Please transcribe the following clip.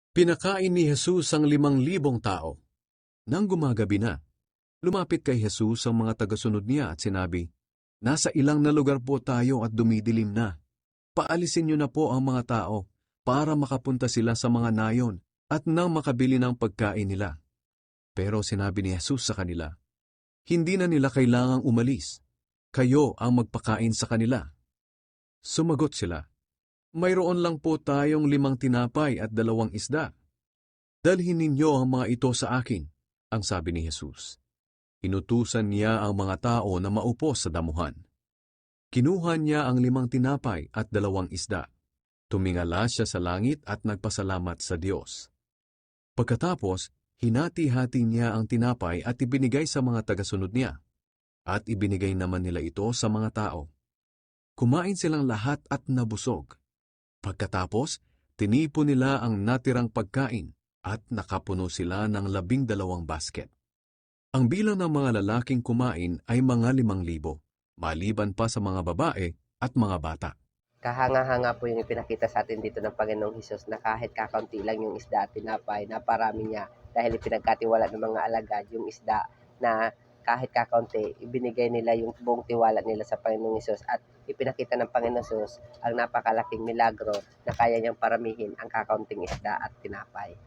Pinakain ni Jesus ang 5,000 tao. Nang gumagabi na, lumapit kay Jesus ang mga tagasunod niya at sinabi, "Nasa ilang na lugar po tayo at dumidilim na. Paalisin niyo na po ang mga tao para makapunta sila sa mga nayon at nang makabili ng pagkain nila." Pero sinabi ni Jesus sa kanila, hindi na nila kailangang umalis. Kayo ang magpakain sa kanila. Sumagot sila, "Mayroon lang po tayong 5 tinapay at 2 isda. Dalhin ninyo ang mga ito sa akin," ang sabi ni Jesus. Inutusan niya ang mga tao na maupo sa damuhan. Kinuha niya ang 5 tinapay at 2 isda. Tumingala siya sa langit at nagpasalamat sa Diyos. Pagkatapos, hinati-hati niya ang tinapay at ibinigay sa mga tagasunod niya. At ibinigay naman nila ito sa mga tao. Kumain silang lahat at nabusog. Pagkatapos, tinipon nila ang natirang pagkain at nakapuno sila ng 12 basket. Ang bilang ng mga lalaking kumain ay mga 5,000, maliban pa sa mga babae at mga bata. Kahanga-hanga po yung ipinakita sa atin dito ng Panginoong Hesus na kahit kakaunti lang yung isda at tinapay, naparami niya dahil ipinagkatiwala ng mga alagad yung isda na kahit kakaunti, ibinigay nila yung buong tiwala nila sa Panginoong Hesus at ipinakita ng Panginoong Hesus ang napakalaking milagro na kaya niyang paramihin ang kakaunting isda at tinapay.